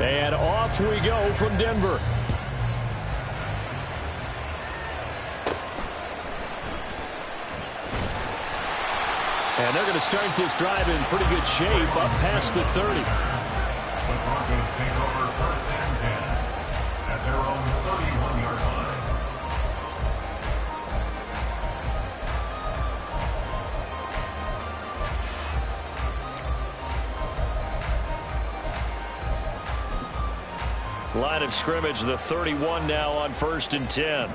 And off we go from Denver. And they're going to start this drive in pretty good shape up past the 30. The Broncos take over 1st and 10 at their own 31-yard line. Line of scrimmage, the 31 now on 1st and 10.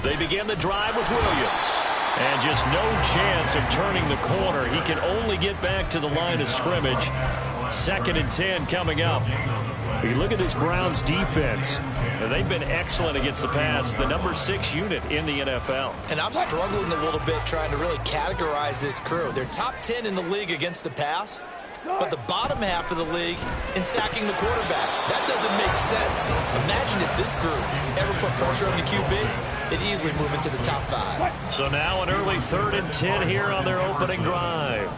They begin the drive with Williams. And just no chance of turning the corner. He can only get back to the line of scrimmage. 2nd and 10 coming up. You look at this Browns defense. They've been excellent against the pass. The number 6 unit in the NFL. And I'm struggling a little bit trying to really categorize this crew. They're top 10 in the league against the pass, but the bottom half of the league in sacking the quarterback. That doesn't make sense. Imagine if this group ever put pressure on the QB, they'd easily move into the top 5. So now an early 3rd and 10 here on their opening drive.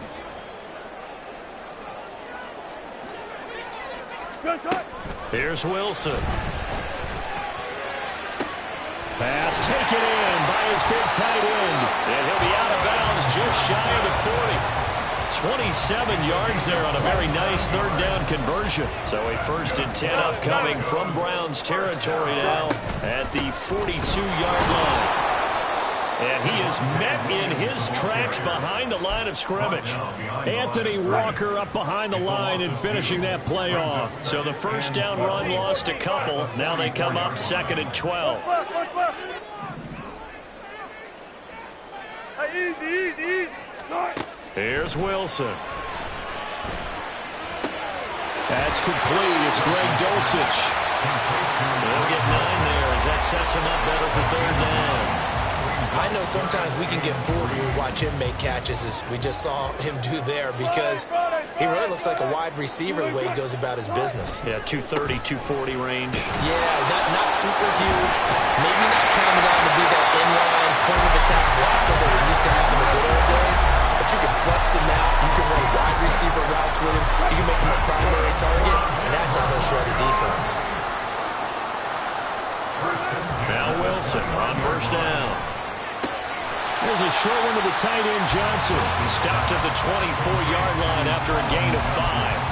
Here's Wilson. Pass taken in by his big tight end. And he'll be out of bounds just shy of the 40. 27 yards there on a very nice 3rd down conversion. So a 1st and 10 upcoming from Browns territory now at the 42-yard line. And he is met in his tracks behind the line of scrimmage. Anthony Walker up behind the line and finishing that play off. So the 1st down run lost a couple. Now they come up 2nd and 12. Easy. Here's Wilson. That's complete. It's Greg Dulcich. They'll get 9 there as that sets him up better for 3rd down. I know sometimes we can get fooled when we watch him make catches, as we just saw him do there, because he really looks like a wide receiver the way he goes about his business. Yeah, 230, 240 range. Yeah, not super huge. Maybe not counted on to be that inline point of attack blocker that we used to have in the good old days. But you can flex him out. You can run wide receiver routes with him. You can make him a primary target, and that's how he'll shred a defense. Now Wilson on 1st down. There's a short one to the tight end, Johnson. He stopped at the 24-yard line after a gain of 5.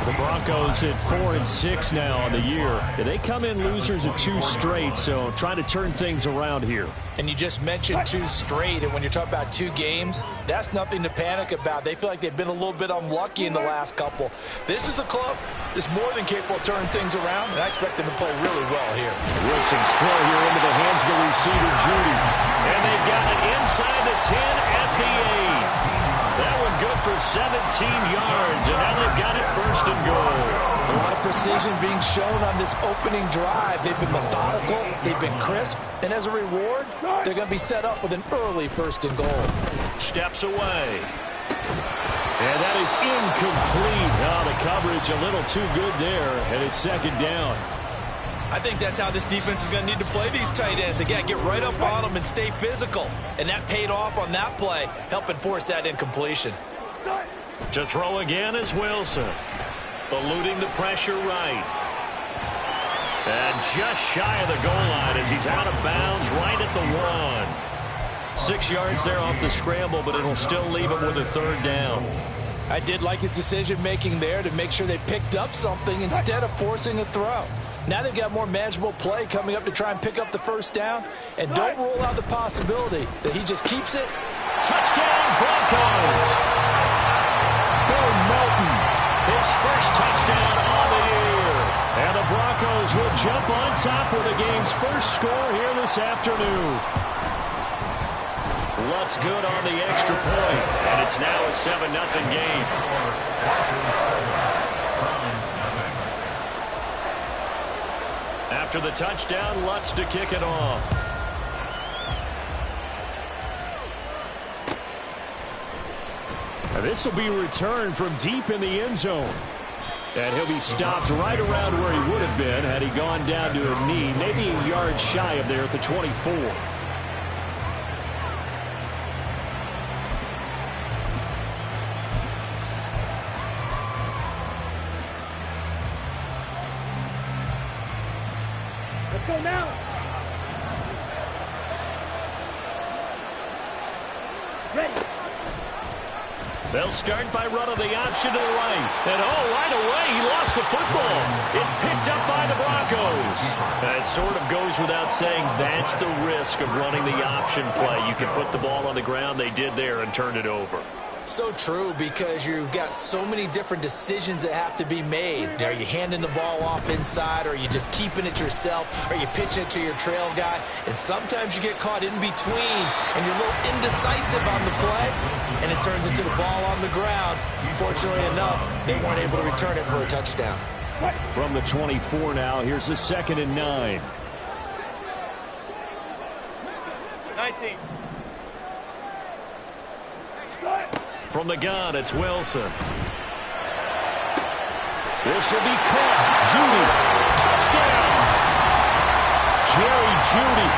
The Broncos at 4 and 6 now on the year. They come in losers of 2 straight, so trying to turn things around here. And you just mentioned 2 straight, and when you're talking about 2 games, that's nothing to panic about. They feel like they've been a little bit unlucky in the last couple. This is a club that's more than capable of turning things around, and I expect them to play really well here. Wilson's throw here into the hands of the receiver, Judy. And they've got it inside the 10 at the 8. That one good for 17 yards, and now they've got it 1st and goal. A lot of precision being shown on this opening drive. They've been methodical, they've been crisp, and as a reward, they're going to be set up with an early 1st and goal. Steps away. And that is incomplete. Oh, the coverage a little too good there, and it's 2nd down. I think that's how this defense is going to need to play these tight ends. Again, get right up on them and stay physical. And that paid off on that play, helping force that incompletion. To throw again is Wilson. Eluding the pressure right. And just shy of the goal line as he's out of bounds right at the 1. 6 yards there off the scramble, but it'll still leave him with a 3rd down. I did like his decision-making there to make sure they picked up something instead of forcing a throw. Now they've got more manageable play coming up to try and pick up the 1st down. And don't rule out the possibility that he just keeps it. Touchdown, Broncos! Bill Melton, his 1st touchdown on the year. And the Broncos will jump on top with the game's 1st score here this afternoon. Lutz good on the extra point, and it's now a 7-0 game. After the touchdown, Lutz to kick it off. And this will be returned from deep in the end zone. And he'll be stopped right around where he would have been had he gone down to a knee, maybe a yard shy of there at the 24. They'll start by running the option to the right. And right away, he lost the football. It's picked up by the Broncos. That sort of goes without saying. That's the risk of running the option play. You can put the ball on the ground. They did there and turned it over. So true, because you've got so many different decisions that have to be made. Are you handing the ball off inside, or are you just keeping it yourself? Are you pitching it to your trail guy? And sometimes you get caught in between, and you're a little indecisive on the play, and it turns into the ball on the ground. Fortunately enough, they weren't able to return it for a touchdown. From the 24 now, here's the 2nd and 9. 19. From the gun, it's Wilson. This will be caught. Judy. Touchdown. Jerry Judy.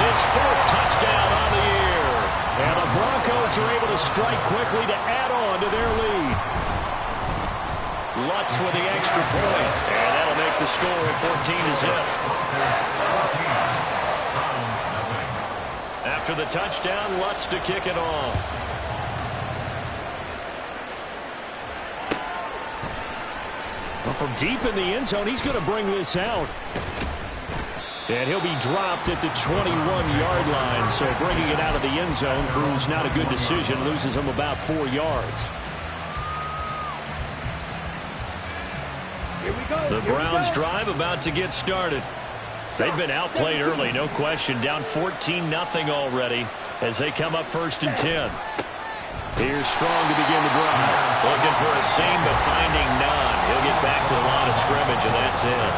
His 4th touchdown on the year. And the Broncos are able to strike quickly to add on to their lead. Lutz with the extra point. And that'll make the score 14-0. After the touchdown, Lutz to kick it off. Well, from deep in the end zone, he's going to bring this out. And he'll be dropped at the 21-yard line. So bringing it out of the end zone proves not a good decision. Loses him about 4 yards. Here we go. The Browns drive about to get started. They've been outplayed early, no question. Down 14-0 already as they come up 1st and 10. Here's Strong to begin the drive. Looking for a seam, but finding none. He'll get back to the line of scrimmage, and that's it.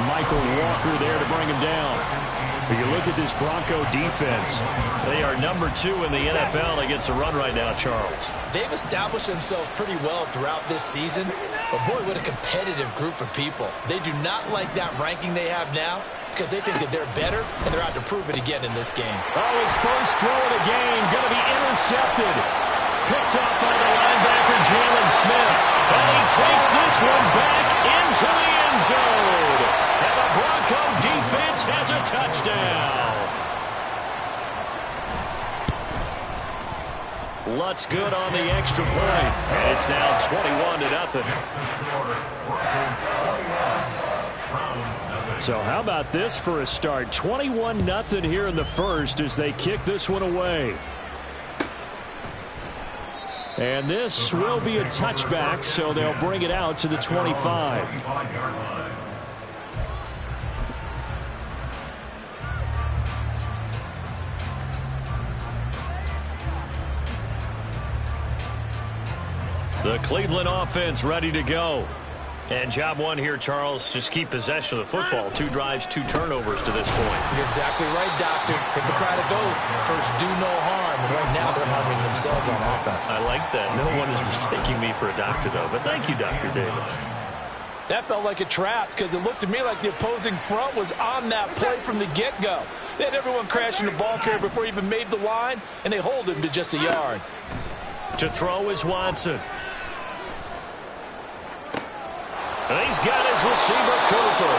Michael Walker there to bring him down. If you look at this Bronco defense, they are number 2 in the NFL against the run right now, Charles. They've established themselves pretty well throughout this season, but boy, what a competitive group of people. They do not like that ranking they have now because they think that they're better, and they're out to prove it again in this game. Oh, his first throw of the game going to be intercepted. Picked up by the linebacker, Jalen Smith. And he takes this one back into the end zone. And the Bronco defense has a touchdown. Lutz good on the extra point. And it's now 21-0. So how about this for a start? 21-0 here in the first as they kick this one away. And this will be a touchback, so they'll bring it out to the 25. The Cleveland offense ready to go. And job one here, Charles, just keep possession of the football. 2 drives, 2 turnovers to this point. You're exactly right, Doctor. Hippocratic oath. First, do no harm. And right now, they're harming themselves on offense. I like that. No one is mistaking me for a doctor, though. But thank you, Dr. Davis. That felt like a trap because it looked to me like the opposing front was on that play from the get-go. They had everyone crashing the ball carrier before he even made the line, and they hold him to just a yard. To throw is Watson. And he's got his receiver, Cooper.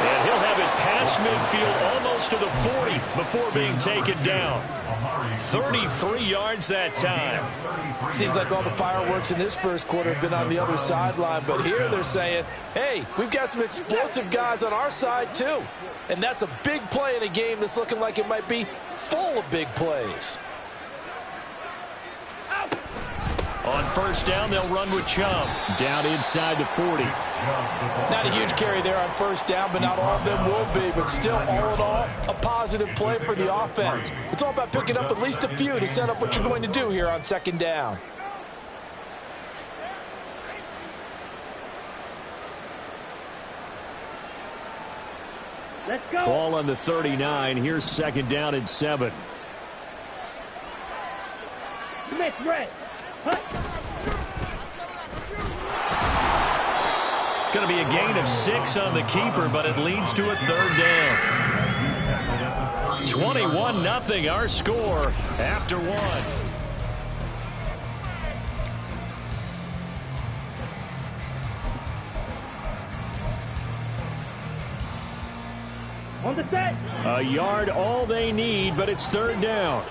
And he'll have it past midfield almost to the 40 before being taken down. 33 yards that time. Seems like all the fireworks in this first quarter have been on the other sideline, but here they're saying, hey, we've got some explosive guys on our side too. And that's a big play in a game that's looking like it might be full of big plays. On first down, they'll run with Chubb. Down inside the 40. Not a huge carry there on first down, but not all of them will be. But still, all in all, a positive play for the offense. It's all about picking up at least a few to set up what you're going to do here on second down. Let's go. Ball on the 39. Here's second down and 7. Smith, red. It's going to be a gain of 6 on the keeper, but it leads to a third down. 21-0 our score after 1. On the set. A yard all they need, but it's third down.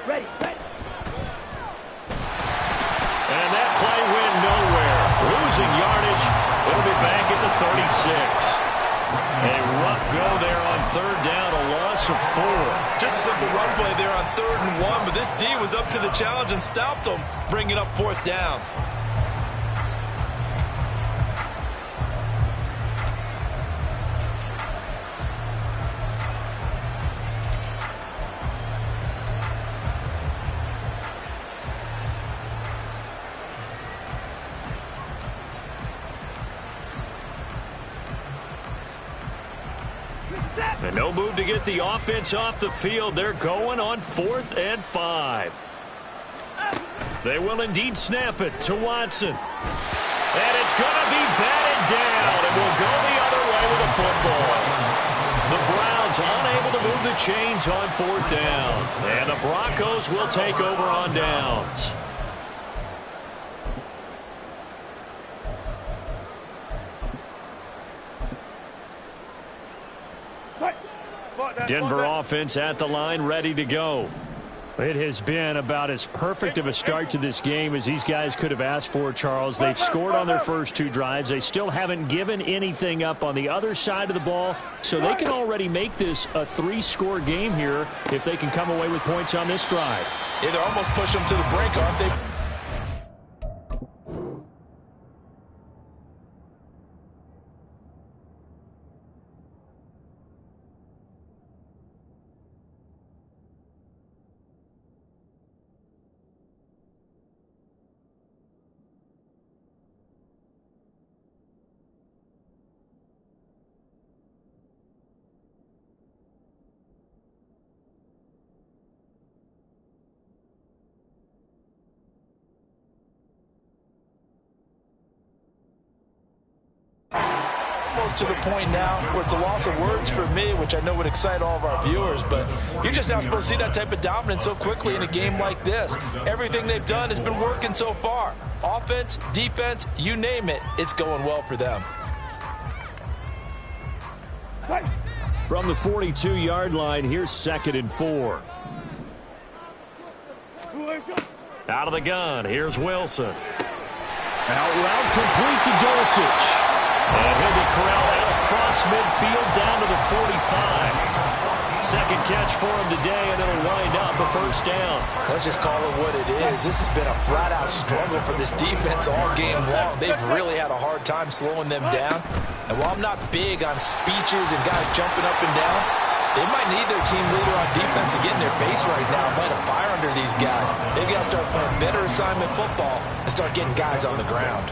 Ready, ready. And that play went nowhere. Losing yardage. It'll be back at the 36. A rough go there on third down, a loss of 4. Just a simple run play there on 3rd and 1, but this D was up to the challenge and stopped them, bringing up 4th down. And no move to get the offense off the field. They're going on 4th and 5. They will indeed snap it to Watson. And it's going to be batted down. It will go the other way with the football. The Browns unable to move the chains on 4th down. And the Broncos will take over on downs. Denver offense at the line, ready to go. It has been about as perfect of a start to this game as these guys could have asked for, Charles. They've scored on their first 2 drives. They still haven't given anything up on the other side of the ball, so they can already make this a 3-score game here if they can come away with points on this drive. Yeah, they're almost pushing them to the brink, aren't they? To the point now where it's a loss of words for me, which I know would excite all of our viewers, but you're just not supposed to see that type of dominance so quickly in a game like this. Everything they've done has been working so far. Offense, defense, you name it, it's going well for them. From the 42-yard line, here's 2nd and 4. Out of the gun, here's Wilson. Out route complete to Dulcich. And he'll be corralled out across midfield down to the 45. Second catch for him today, and it'll wind up a 1st down. Let's just call it what it is. This has been a flat-out struggle for this defense all game long. They've really had a hard time slowing them down. And while I'm not big on speeches and guys jumping up and down, they might need their team leader on defense to get in their face right now and light a fire under these guys. They've got to start playing better assignment football and start getting guys on the ground.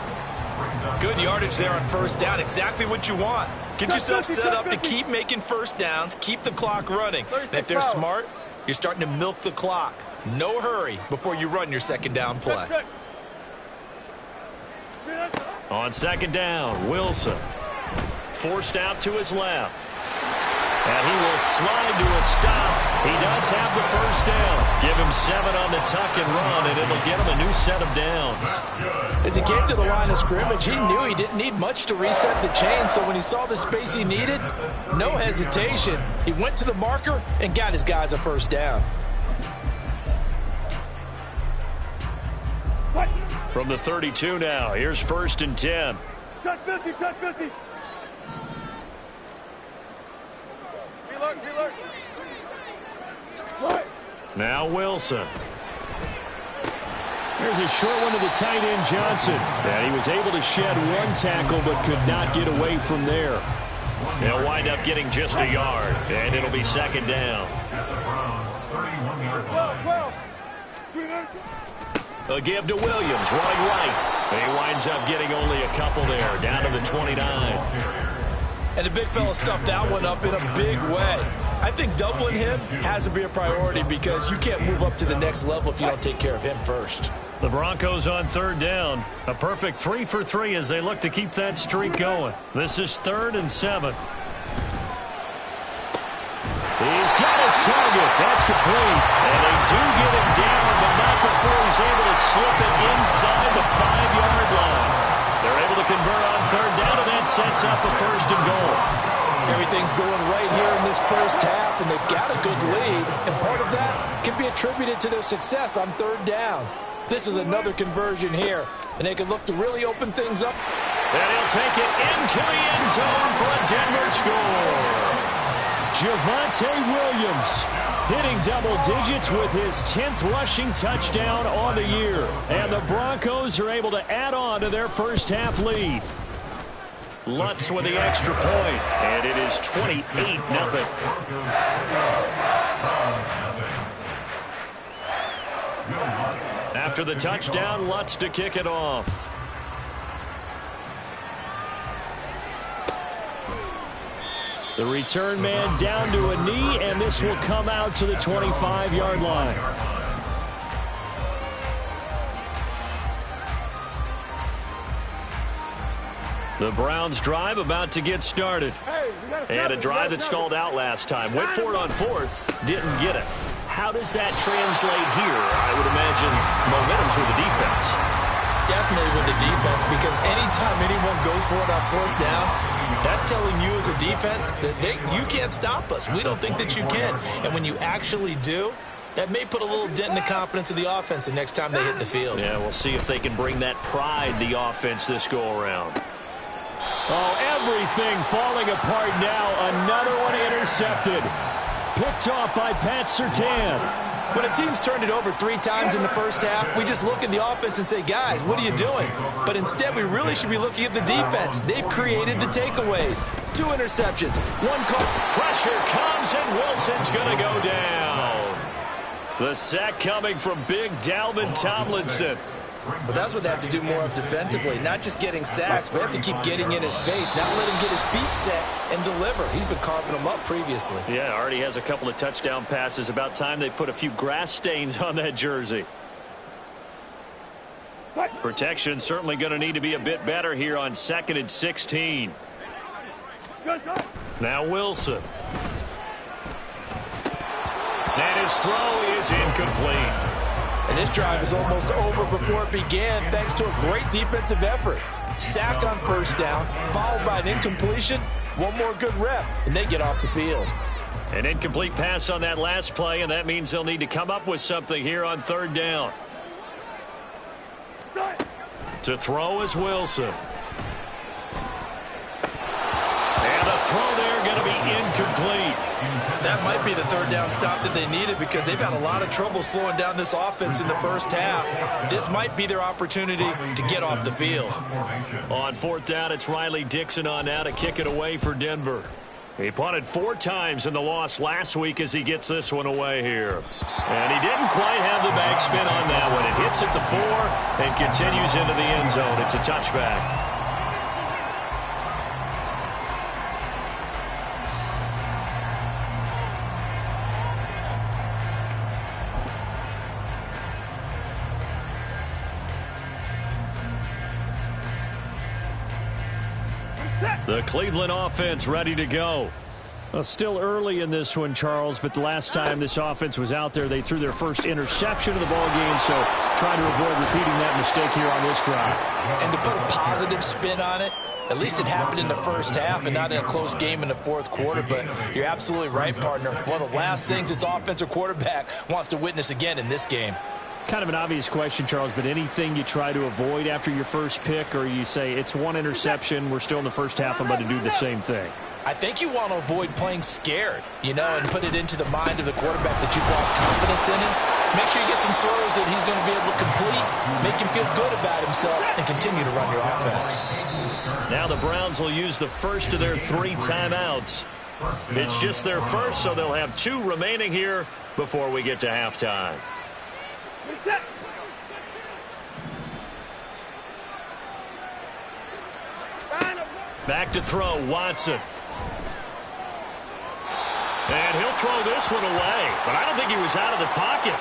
Good yardage there on 1st down. Exactly what you want. Get yourself set up to keep making 1st downs, keep the clock running. And if they're smart, you're starting to milk the clock. No hurry before you run your 2nd down play. On 2nd down, Wilson. Forced out to his left. And he will slide to a stop. He does have the 1st down. Give him 7 on the tuck and run, and it'll get him a new set of downs. As he came to the line of scrimmage, he knew he didn't need much to reset the chain, so when he saw the space he needed, no hesitation. He went to the marker and got his guys a 1st down. From the 32 now, here's 1st and 10. Touch 50, touch 50. Reload. Now Wilson. There's a short one to the tight end, Johnson. And he was able to shed 1 tackle but could not get away from there. They'll wind up getting just a yard, and it'll be 2nd down. A give to Williams, running right. He winds up getting only a couple there, down to the 29. And the big fella stuffed that one up in a big way. I think doubling him has to be a priority because you can't move up to the next level if you don't take care of him first. The Broncos on 3rd down. A perfect 3 for 3 as they look to keep that streak going. This is 3rd and 7. He's got his target. That's complete. And they do get him down, but not before he's able to slip it inside the 5-yard line. They're able to convert on 3rd down, and that sets up a 1st and goal. Everything's going right here in this first half, and they've got a good lead, and part of that can be attributed to their success on third downs. This is another conversion here, and they can look to really open things up. And he'll take it into the end zone for a Denver score. Javonte Williams hitting double digits with his 10th rushing touchdown on the year. And the Broncos are able to add on to their first half lead. Lutz with the extra point, and it is 28-0. After the touchdown, Lutz to kick it off. The return man down to a knee, and this will come out to the 25-yard line. The Browns drive about to get started. And a drive that stalled out last time. Went for it on fourth, didn't get it. How does that translate here? I would imagine momentum's with the defense. Definitely with the defense, because anytime anyone goes for it on fourth down, that's telling you as a defense that you can't stop us. We don't think that you can. And when you actually do, that may put a little dent in the confidence of the offense the next time they hit the field. Yeah, we'll see if they can bring that pride, the offense, this go-around. Oh, everything falling apart now. Another one intercepted. Picked off by Pat Surtain. When a team's turned it over 3 times in the first half, we just look at the offense and say, guys, what are you doing? But instead, we really should be looking at the defense. They've created the takeaways. 2 interceptions, 1 call. Pressure comes, and Wilson's going to go down. The sack coming from big Dalvin Tomlinson. But that's what they have to do more of defensively, not just getting sacks, but they have to keep getting in his face, not let him get his feet set and deliver. He's been carving them up previously. Yeah, already has a couple of touchdown passes. About time they put a few grass stains on that jersey. Protection certainly going to need to be a bit better here on 2nd and 16. Now Wilson. And his throw is incomplete. And this drive is almost over before it began, thanks to a great defensive effort. Sack on first down, followed by an incompletion, one more good rep, and they get off the field. An incomplete pass on that last play, and that means they'll need to come up with something here on 3rd down. To throw is Wilson. And the throw there going to be incomplete. That might be the 3rd down stop that they needed, because they've had a lot of trouble slowing down this offense in the first half. This might be their opportunity to get off the field. On 4th down, it's Riley Dixon on now to kick it away for Denver. He punted 4 times in the loss last week as he gets this one away here. And he didn't quite have the backspin on that one. It hits at the 4 and continues into the end zone. It's a touchback. The Cleveland offense ready to go. Well, still early in this one, Charles, but the last time this offense was out there, they threw their first interception of the ball game, so trying to avoid repeating that mistake here on this drive. And to put a positive spin on it, at least it happened in the first half and not in a close game in the 4th quarter, but you're absolutely right, partner. One of the last things this offensive quarterback wants to witness again in this game. Kind of an obvious question, Charles, but anything you try to avoid after your first pick, or you say it's 1 interception, we're still in the first half, I'm about to do the same thing? I think you want to avoid playing scared, and put it into the mind of the quarterback that you've lost confidence in him. Make sure you get some throws that he's going to be able to complete, make him feel good about himself, and continue to run your offense. Now the Browns will use the first of their 3 timeouts. It's just their first, so they'll have 2 remaining here before we get to halftime. Back to throw, Watson. And he'll throw this one away, but I don't think he was out of the pocket.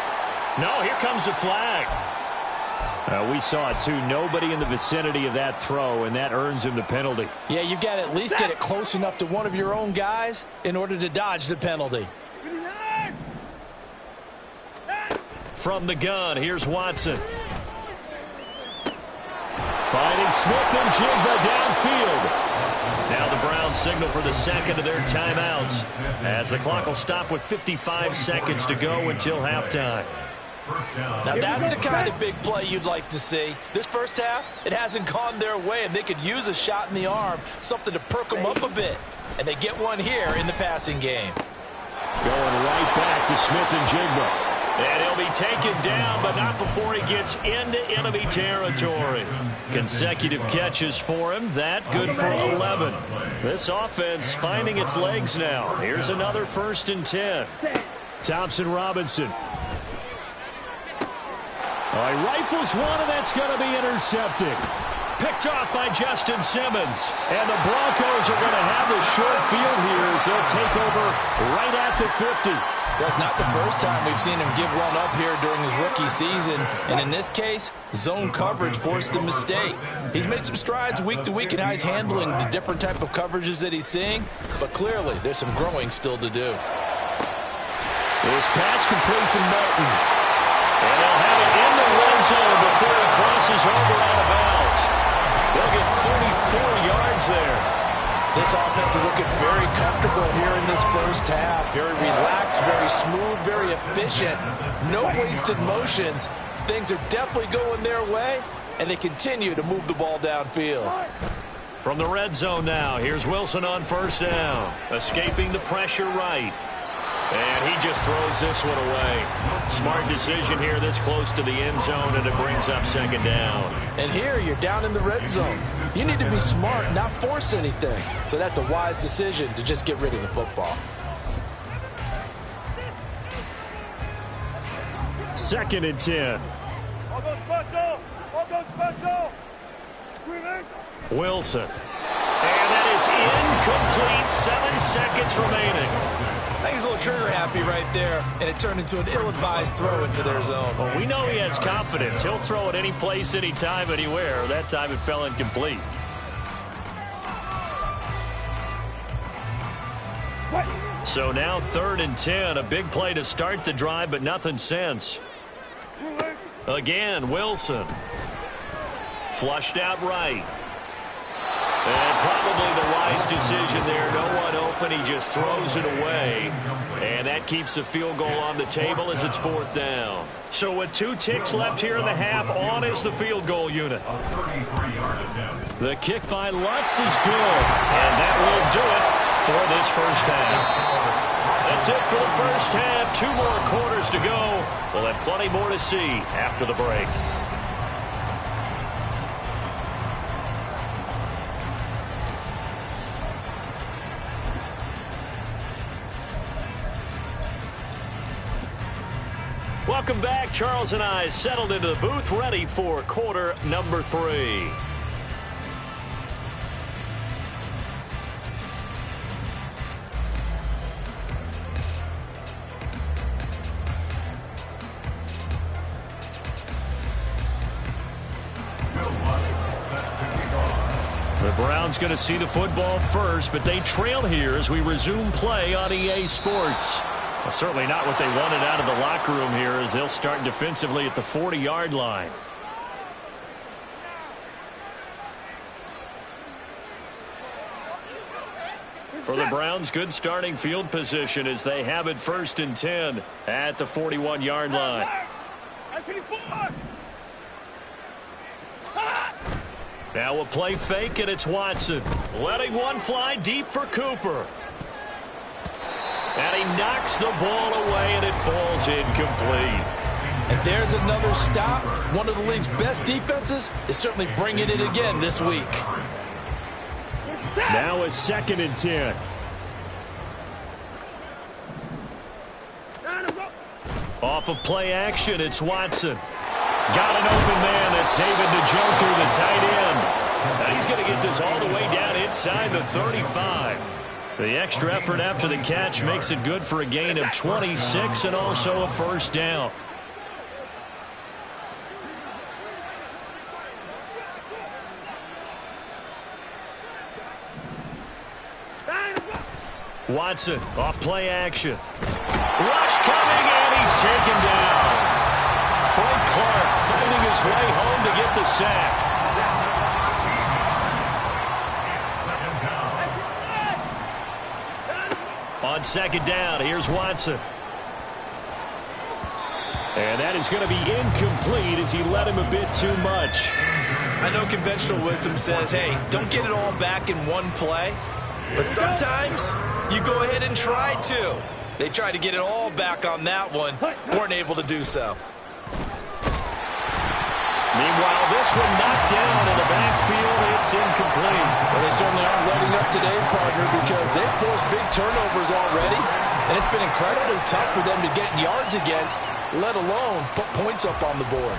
No, here comes the flag. We saw it too. Nobody in the vicinity of that throw, and that earns him the penalty. Yeah, you've got to at least get it close enough to one of your own guys in order to dodge the penalty. From the gun, here's Watson. Finding Smith and Jigba downfield. Now the Browns signal for the second of their timeouts as the clock will stop with 55 seconds to go until halftime. Now that's the kind of big play you'd like to see. This first half, it hasn't gone their way, and they could use a shot in the arm, something to perk them up a bit. And they get one here in the passing game. Going right back to Smith-Njigba. And he'll be taken down, but not before he gets into enemy territory. Consecutive catches for him. That good for 11. This offense finding its legs now. Here's another 1st and 10. Thompson-Robinson. He rifles one, and that's going to be intercepted. Picked off by Justin Simmons. And the Broncos are going to have the short field here as they'll take over right at the 50. Well, it's not the first time we've seen him give one up here during his rookie season. And in this case, zone coverage forced the mistake. He's made some strides week to week in how he's handling the different type of coverages that he's seeing. But clearly, there's some growing still to do. This pass complete to Melton. And they'll have it in the red zone before he crosses over out of bounds. They'll get 34 yards there. This offense is looking very comfortable here in this first half. Very relaxed, very smooth, very efficient. No wasted motions. Things are definitely going their way, and they continue to move the ball downfield. From the red zone now, here's Wilson on 1st down. Escaping the pressure right. And he just throws this one away. Smart decision here this close to the end zone, and it brings up 2nd down. And here you're down in the red zone. You need to be smart, not force anything. So that's a wise decision to just get rid of the football. 2nd and 10. Wilson. And that is incomplete. 7 seconds remaining. I think he's a little trigger happy right there, and it turned into an ill-advised throw into their zone. Well, we know he has confidence. He'll throw it any place, anytime, anywhere. That time it fell incomplete. So now 3rd and 10. A big play to start the drive, but nothing since. Again, Wilson. Flushed out right. And probably the wise decision there. No one open. He just throws it away. And that keeps the field goal on the table as it's 4th down. So with 2 ticks left here in the half, on is the field goal unit. The kick by Lutz is good. And that will do it for this first half. That's it for the first half. 2 more quarters to go. We'll have plenty more to see after the break. Welcome back. Charles and I settled into the booth, ready for quarter number 3. The Browns going to see the football first, but they trail here as we resume play on EA Sports. Well, certainly not what they wanted out of the locker room here as they'll start defensively at the 40-yard line. For the Browns, good starting field position as they have it 1st and 10 at the 41-yard line. Now a play fake, and it's Watson. Letting one fly deep for Cooper. And he knocks the ball away, and it falls incomplete. And there's another stop. One of the league's best defenses is certainly bringing it again this week. Now a 2nd and 10. Off of play action, it's Watson. Got an open man. That's David Njoku, the tight end. Now he's going to get this all the way down inside the 35. The extra effort after the catch makes it good for a gain of 26 and also a 1st down. Watson off play action. Rush coming, and he's taken down. Frank Clark fighting his way home to get the sack. second down. Here's Watson. And that is going to be incomplete as he led him a bit too much. I know conventional wisdom says, hey, don't get it all back in one play. But sometimes you go ahead and try to. They tried to get it all back on that one. Weren't able to do so. Meanwhile, this one knocked down in the backfield. It's incomplete. Well, they certainly aren't letting up today, partner, because they've forced big turnovers already. And it's been incredibly tough for them to get yards against, let alone put points up on the board.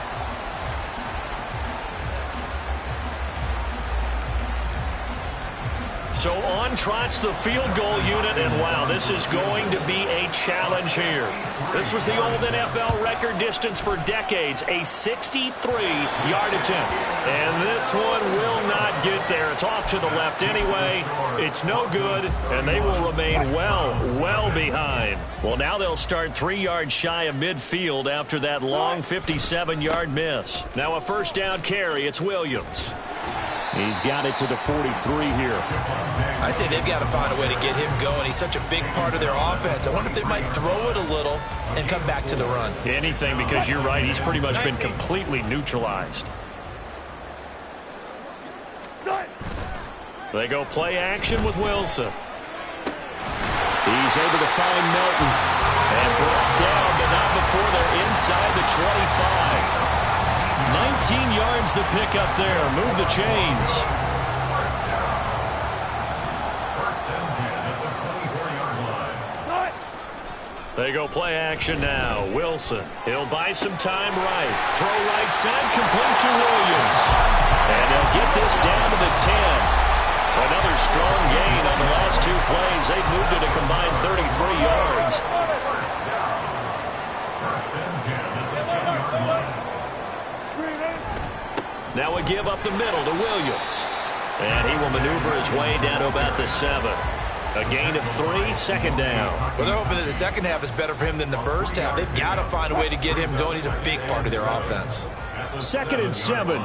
So on trots the field goal unit, and wow, this is going to be a challenge here. This was the old NFL record distance for decades, a 63-yard attempt. And this one will not get there. It's off to the left anyway. It's no good, and they will remain well behind. Well, now they'll start 3 yards shy of midfield after that long 57-yard miss. Now a first down carry. It's Williams. He's got it to the 43 here. I'd say they've got to find a way to get him going. He's such a big part of their offense. I wonder if they might throw it a little and come back to the run. Anything, because you're right. He's pretty much been completely neutralized. They go play action with Wilson. He's able to find Melton. And brought down, but not before they're inside the 25. 19 yards to pick up there. Move the chains. They go play action now. Wilson. He'll buy some time right. Throw right side, complete to Williams. And they'll get this down to the 10. Another strong gain on the last 2 plays. They've moved it a combined 33 yards. Now a give up the middle to Williams. And he will maneuver his way down to about the 7. A gain of 3, second down. Well, they're hoping that the second half is better for him than the first half. They've got to find a way to get him going. He's a big part of their offense. 2nd and 7.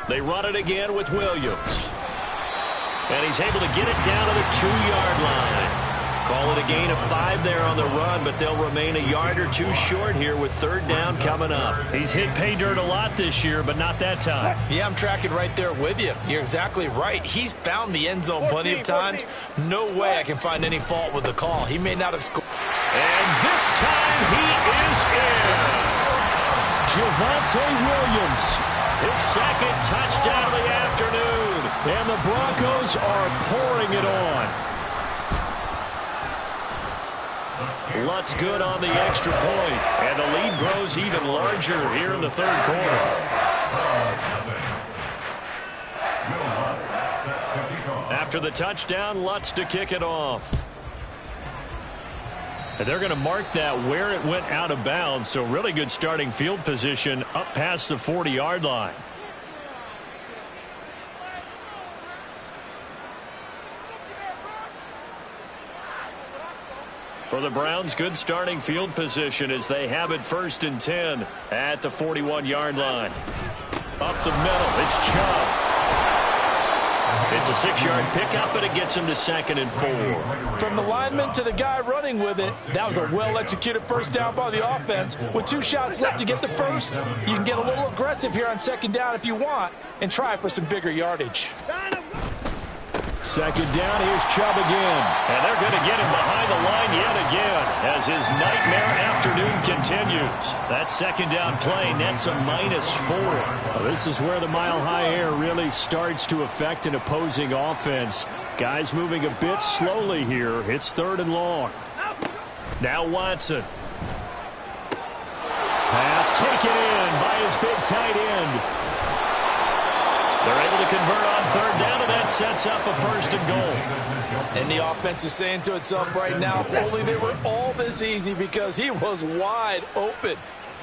They run it again with Williams. And he's able to get it down to the 2-yard line. Call it a gain of 5 there on the run, but they'll remain a yard or 2 short here with 3rd down coming up. He's hit pay dirt a lot this year, but not that time. Yeah, I'm tracking right there with you. You're exactly right. He's found the end zone plenty of times. No way I can find any fault with the call. He may not have scored. And this time he is in. Javonte Williams, his 2nd touchdown of the afternoon. And the Broncos are pouring it on. Lutz good on the extra point, and the lead grows even larger here in the 3rd quarter. After the touchdown, Lutz to kick it off. And they're going to mark that where it went out of bounds, so really good starting field position up past the 40-yard line. For the Browns, good starting field position as they have it 1st and 10 at the 41-yard line. Up the middle, it's Chubb. It's a 6-yard pickup, and it gets him to 2nd and 4. From the lineman to the guy running with it, that was a well-executed first down by the offense. With 2 shots left to get the first, you can get a little aggressive here on 2nd down if you want and try for some bigger yardage. 2nd down, here's Chubb again. And they're going to get him behind the line yet again as his nightmare afternoon continues. That 2nd down play nets a -4. Well, this is where the mile-high air really starts to affect an opposing offense. Guys moving a bit slowly here. It's 3rd and long. Now Watson. Pass taken in by his big tight end. They're able to convert on 3rd down, and that sets up a 1st and goal. And the offense is saying to itself right now, if only they were all this easy, because he was wide open.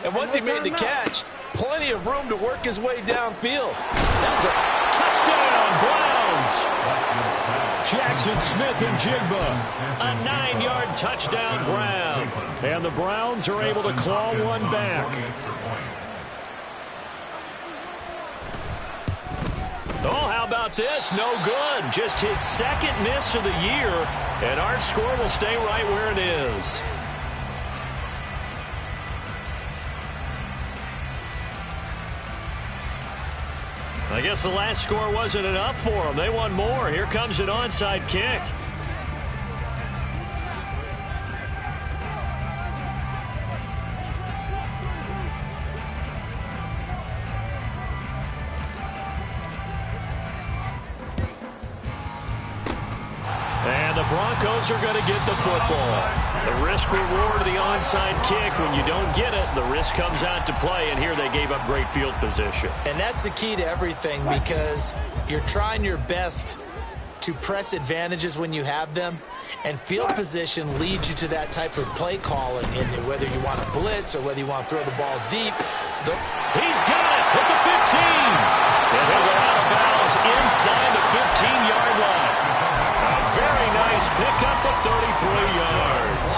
And once he made the catch, plenty of room to work his way downfield. That's a touchdown, Browns. Jackson Smith and Jigba. A 9-yard touchdown Brown. And the Browns are able to claw one back. Oh, how about this? No good. Just his second miss of the year, and our score will stay right where it is. I guess the last score wasn't enough for them. They want more. Here comes an onside kick. And the Broncos are going to get the football. The risk reward of the onside kick. When you don't get it, the risk comes out to play, and here they gave up great field position. And that's the key to everything, because you're trying your best to press advantages when you have them, and field position leads you to that type of play calling, in whether you want to blitz or whether you want to throw the ball deep. He's got it at the 15. And he'll go out of bounds inside the 15-yard line. A very nice pickup of 33 yards.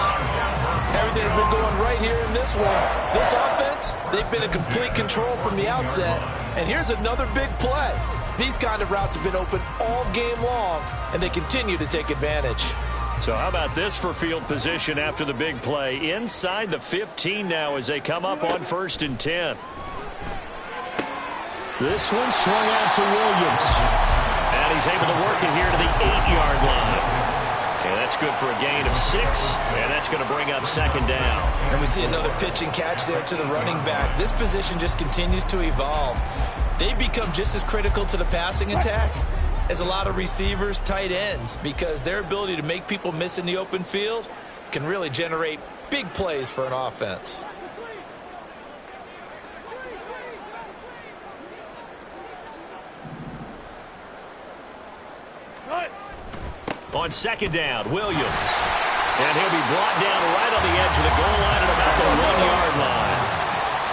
Everything's been going right here in this one. This offense, they've been in complete control from the outset. And here's another big play. These kind of routes have been open all game long, and they continue to take advantage. So how about this for field position after the big play? Inside the 15 now as they come up on 1st and 10. This one swung out to Williams. And he's able to work it here to the 8-yard line. And that's good for a gain of 6, and that's going to bring up 2nd down. And we see another pitch and catch there to the running back. This position just continues to evolve. They become just as critical to the passing attack as a lot of receivers, tight ends, because their ability to make people miss in the open field can really generate big plays for an offense. On 2nd down, Williams. And he'll be brought down right on the edge of the goal line at about the 1-yard line.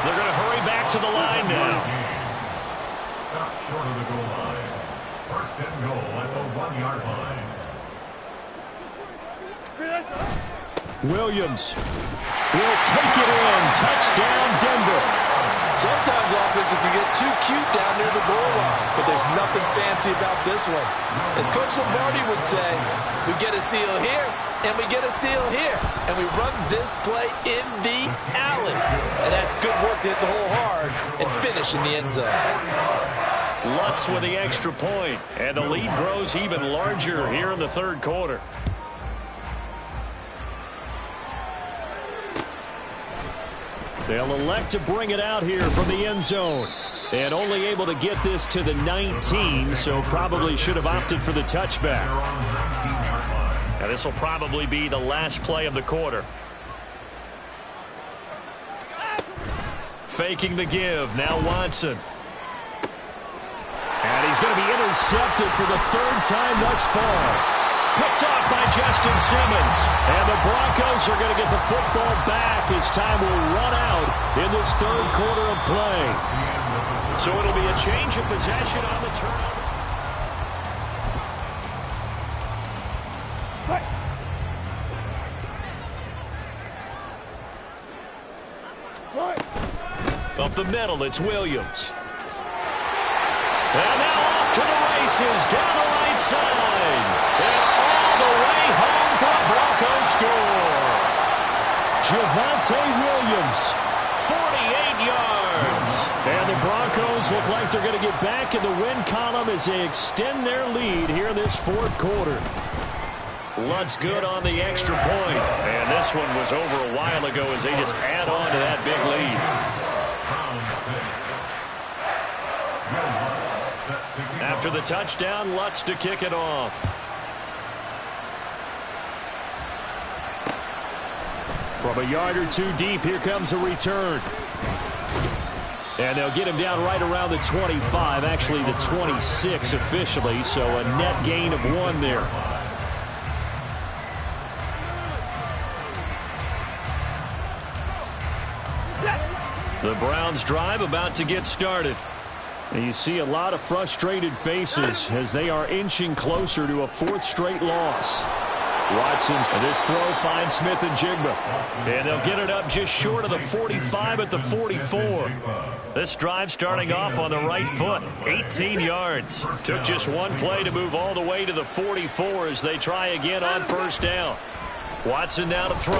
They're going to hurry back to the line now. Stop short of the goal line. 1st and goal at the 1-yard line. Williams will take it in. Touchdown, Denver. Sometimes offenses can get too cute down near the goal line, but there's nothing fancy about this one. As Coach Lombardi would say, we get a seal here, and we get a seal here, and we run this play in the alley. And that's good work to hit the hole hard and finish in the end zone. Lutz with the extra point, and the lead grows even larger here in the 3rd quarter. They'll elect to bring it out here from the end zone. And only able to get this to the 19, so probably should have opted for the touchback. Now this will probably be the last play of the quarter. Faking the give, now Watson. And he's going to be intercepted for the 3rd time thus far. Picked off by Justin Simmons. And the Broncos are going to get the football back as time will run out in this 3rd quarter of play. So it'll be a change of possession on the turnover. Up the middle, it's Williams. And now off to the races, down the right side. And all the way home for a Broncos score. Javonte Williams, 48 yards. And the Broncos look like they're going to get back in the win column as they extend their lead here in this 4th quarter. Lutz good on the extra point. And this one was over a while ago as they just add on to that big lead. After the touchdown, Lutz to kick it off. From a yard or 2 deep, here comes a return. And they'll get him down right around the 25, actually the 26 officially, so a net gain of 1 there. The Browns drive about to get started. And you see a lot of frustrated faces as they are inching closer to a 4th straight loss. Watson's this throw finds Smith and Jigba. And they'll get it up just short of the 45 at the 44. This drive starting off on the right foot, 18 yards. Took just one play to move all the way to the 44 as they try again on first down. Watson now to throw.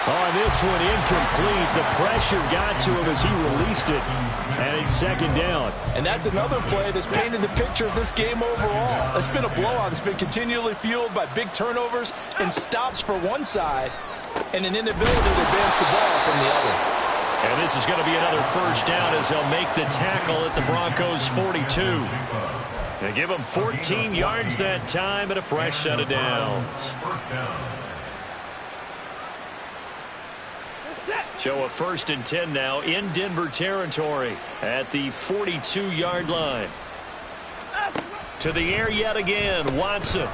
On this one, incomplete. The pressure got to him as he released it, and it's second down. And that's another play that's painted the picture of this game overall. It's been a blowout. It's been continually fueled by big turnovers and stops for one side and an inability to advance the ball from the other. And this is going to be another first down as they'll make the tackle at the Broncos' 42. They give them 14 yards that time and a fresh set of downs. So a 1st and 10 now in Denver territory at the 42-yard line. To the air yet again, Watson.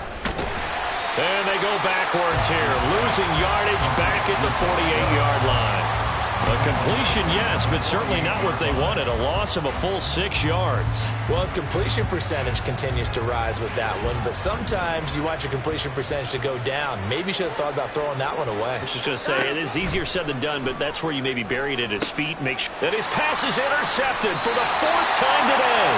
And they go backwards here, losing yardage back at the 48-yard line. A completion, yes, but certainly not what they wanted. A loss of a full 6 yards. Well, his completion percentage continues to rise with that one, but sometimes you want your completion percentage to go down. Maybe you should have thought about throwing that one away. I was just going to say, it is easier said than done, but that's where you maybe bury it at his feet. Make sure that his pass is intercepted for the 4th time today.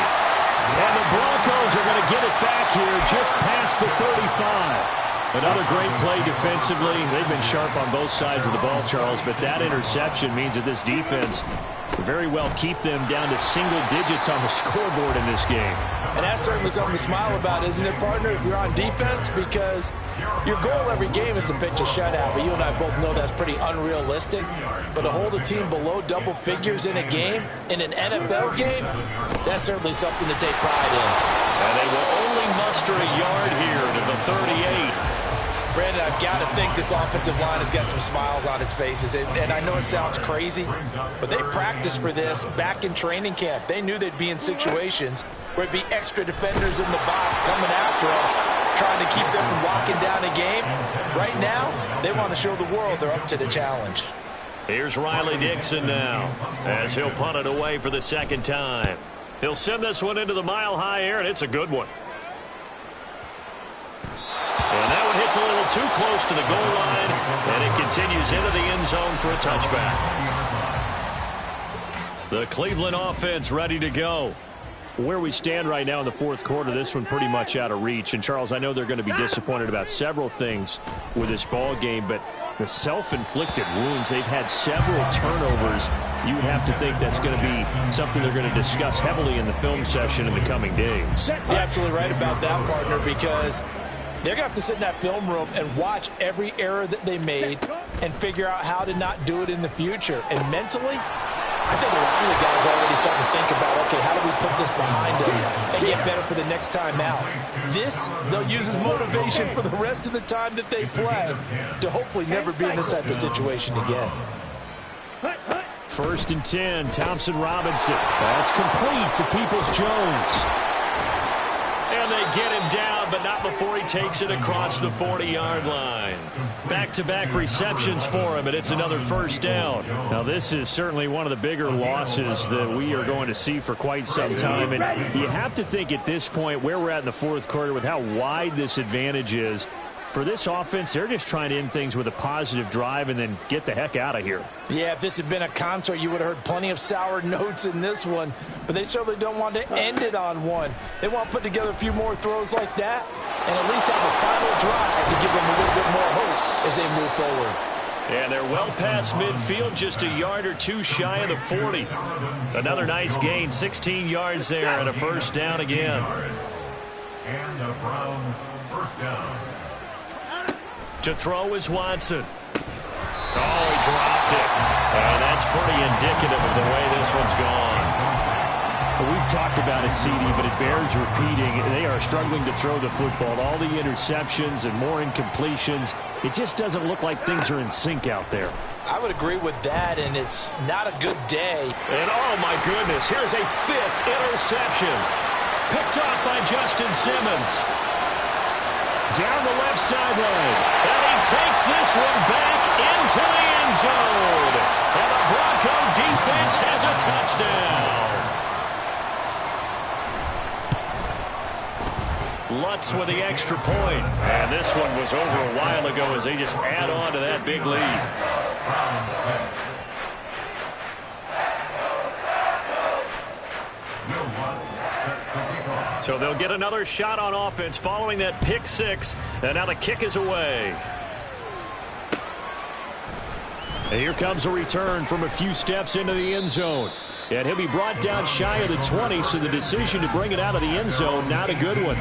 And the Broncos are going to get it back here just past the 35. Another great play defensively. They've been sharp on both sides of the ball, Charles, but that interception means that this defense will very well keep them down to single digits on the scoreboard in this game. And that's certainly something to smile about, isn't it, partner, if you're on defense? Because your goal every game is to pitch a shutout, but you and I both know that's pretty unrealistic. But to hold a team below double figures in a game, in an NFL game, that's certainly something to take pride in. And they will only muster a yard here to the 38. Brandon, I've got to think this offensive line has got some smiles on its faces. And I know it sounds crazy, but they practiced for this back in training camp. They knew they'd be in situations where it'd be extra defenders in the box coming after them, trying to keep them from locking down a game. Right now, they want to show the world they're up to the challenge. Here's Riley Dixon now as he'll punt it away for the 2nd time. He'll send this one into the mile-high air, and it's a good one. And that one hits a little too close to the goal line, and it continues into the end zone for a touchback. The Cleveland offense ready to go. Where we stand right now in the 4th quarter, this one pretty much out of reach. And, Charles, I know they're going to be disappointed about several things with this ball game, but the self-inflicted wounds, they've had several turnovers. You would have to think that's going to be something they're going to discuss heavily in the film session in the coming days. You're absolutely right about that, partner, because they're going to have to sit in that film room and watch every error that they made and figure out how to not do it in the future. And mentally, I think a lot of the guys are already starting to think about, okay, how do we put this behind us and get better for the next time out? This, they'll use as motivation for the rest of the time that they play to hopefully never be in this type of situation again. 1st and 10, Thompson Robinson. That's complete to Peoples-Jones. And they get him down, but not before he takes it across the 40-yard line. Back-to-back receptions for him, and it's another 1st down. Now, this is certainly one of the bigger losses that we are going to see for quite some time. And you have to think at this point where we're at in the 4th quarter with how wide this advantage is. For this offense, they're just trying to end things with a positive drive and then get the heck out of here. Yeah, if this had been a concert, you would have heard plenty of sour notes in this one. But they certainly don't want to end it on one. They want to put together a few more throws like that and at least have a final drive to give them a little bit more hope as they move forward. And they're well past midfield, just a yard or two shy of the 40. Another nice gain, 16 yards there and a 1st down again. And the Browns' 1st down. To throw is Watson. Oh, he dropped it. And that's pretty indicative of the way this one's gone. Well, we've talked about it, CD, but it bears repeating. They are struggling to throw the football. All the interceptions and more incompletions. It just doesn't look like things are in sync out there. I would agree with that, and it's not a good day. And, oh, my goodness, here's a 5th interception. Picked off by Justin Simmons. Down the left sideline. And he takes this one back into the end zone. And the Bronco defense has a touchdown. Lutz with the extra point. And this one was over a while ago as they just add on to that big lead. So they'll get another shot on offense following that pick six. And now the kick is away. And here comes a return from a few steps into the end zone. And he'll be brought down shy of the 20, so the decision to bring it out of the end zone, not a good one.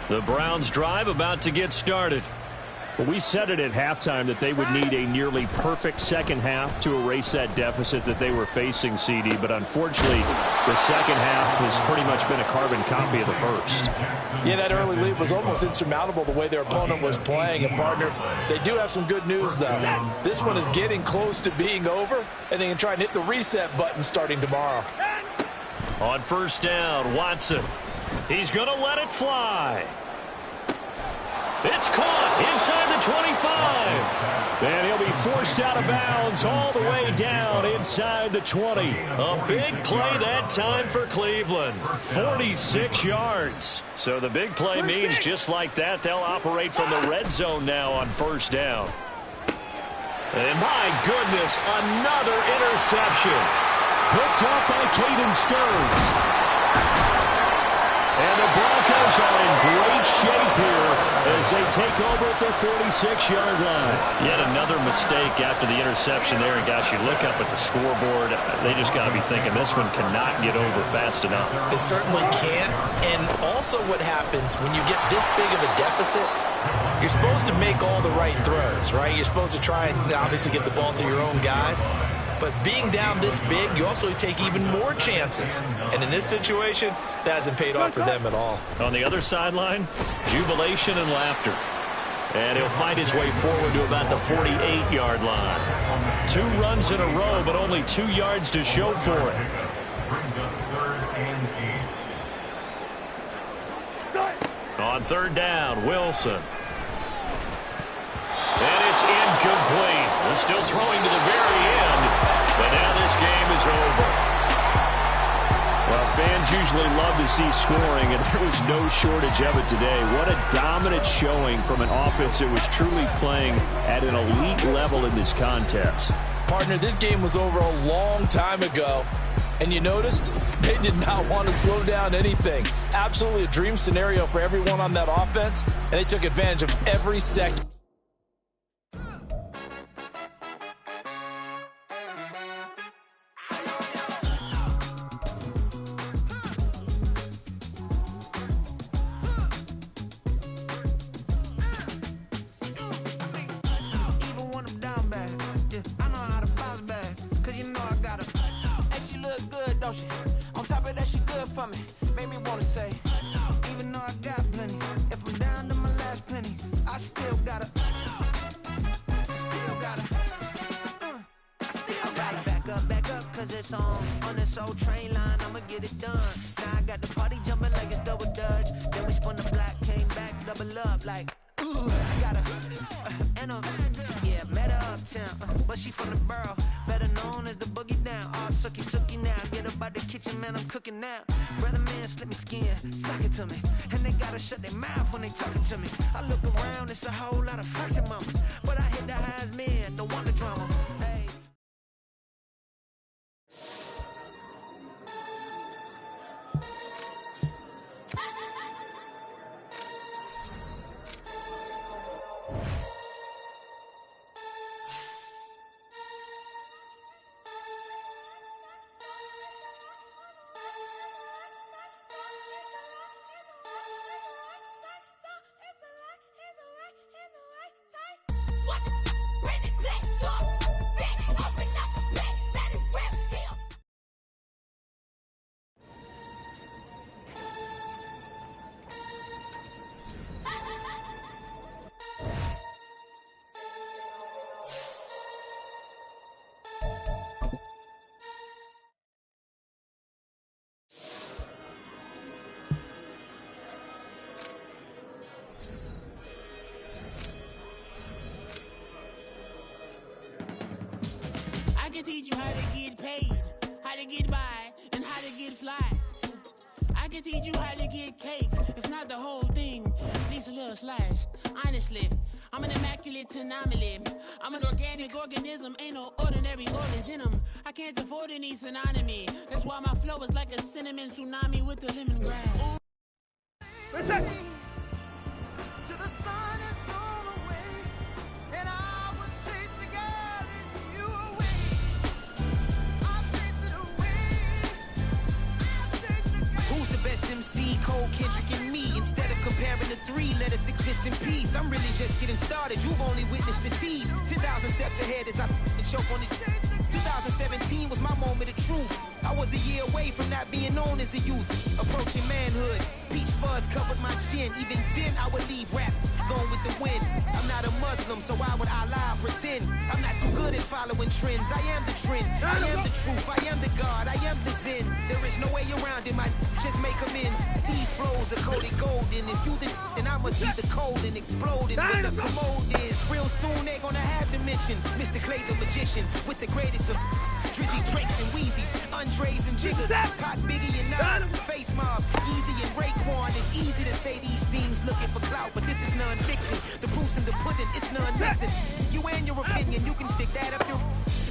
The Browns drive about to get started. Well, we said it at halftime that they would need a nearly perfect second half to erase that deficit that they were facing, CD. But unfortunately, the second half has pretty much been a carbon copy of the first. Yeah, that early lead was almost insurmountable the way their opponent was playing. And, partner, they do have some good news, though. This one is getting close to being over, and they can try and hit the reset button starting tomorrow. On first down, Watson. He's going to let it fly. It's caught inside the 25. And he'll be forced out of bounds all the way down inside the 20. A big play that time for Cleveland. 46 yards. So the big play means just like that, they'll operate from the red zone now on first down. And my goodness, another interception. Picked up by Caden Stearns. And the Broncos are in great shape here as they take over at their 46-yard line. Yet another mistake after the interception there. And, gosh, you look up at the scoreboard, they just got to be thinking this one cannot get over fast enough. It certainly can't. And also what happens when you get this big of a deficit, you're supposed to make all the right throws, right? You're supposed to try and obviously get the ball to your own guys. But being down this big, you also take even more chances. And in this situation, that hasn't paid off for them at all. On the other sideline, jubilation and laughter. And he'll find his way forward to about the 48-yard line. 2 runs in a row, but only 2 yards to show for it. Brings up 3rd and 8. On third down, Wilson. And it's incomplete. They're still throwing to the very end, but now this game is over. Well, fans usually love to see scoring, and there was no shortage of it today. What a dominant showing from an offense that was truly playing at an elite level in this contest. Partner, this game was over a long time ago. And you noticed they did not want to slow down anything. Absolutely a dream scenario for everyone on that offense, and they took advantage of every second. On top of that, she good for me. Made me wanna say, even though I got plenty, if I'm down to my last penny, I still gotta back up, cause it's on this old train line, I'ma get it done. Now I got the party jumping like it's double dutch. Then we spun the block, came back, double up like, ooh, gotta, yeah, met her uptown, but she from the borough, better known as the boogie down. All sookie now, get up out the kitchen, man, I'm cooking now. Brother man, slip me skin, suck it to me, and they gotta shut their mouth when they talking to me. I look around, it's a whole lot of flexing mamas, but I hit the highest men, don't want the drama. Hey. I can teach you how to get paid, how to get by, and how to get fly. I can teach you how to get cake. If not the whole thing, at least a little slice. Honestly, I'm an immaculate anomaly. I'm an organic organism, ain't no ordinary organs in them. I can't afford any synonymy. That's why my flow is like a cinnamon tsunami with the lemongrass. Listen. Till the sun is blown away, and I will chase the girl and you away. I'll chase it away. I'll chase the girl. Who's the best MC? Cole, Kendrick, and me. Instead of comparing the three, let us exist in peace. I'm really just getting started. You've only witnessed the tease. 10,000 steps ahead as I choke on it. 2017 was my moment of truth. I was a year away from not being known as a youth. Approaching manhood, peach fuzz covered my chin. Even then I would leave rap, going with the wind. I'm not a Muslim, so why would I lie or pretend? I'm not too good at following trends. I am the trend, I am the truth, I am the God, I am the Zen. There is no way around it, my just make amends. These flows are coated golden. If you the then I must be the cold and exploding. Where the commode is, real soon they gonna have to mention Mr. Clay the magician with the greatest of Drizzy, Drakes, and Wheezies, Andres and Jiggers, Pac, Biggie, and Nas, Face Mob, Easy and Raekwon. It's easy to say these things looking for clout, but this is non-fiction. The proof's in the pudding, it's none missing. You and your opinion, you can stick that up your...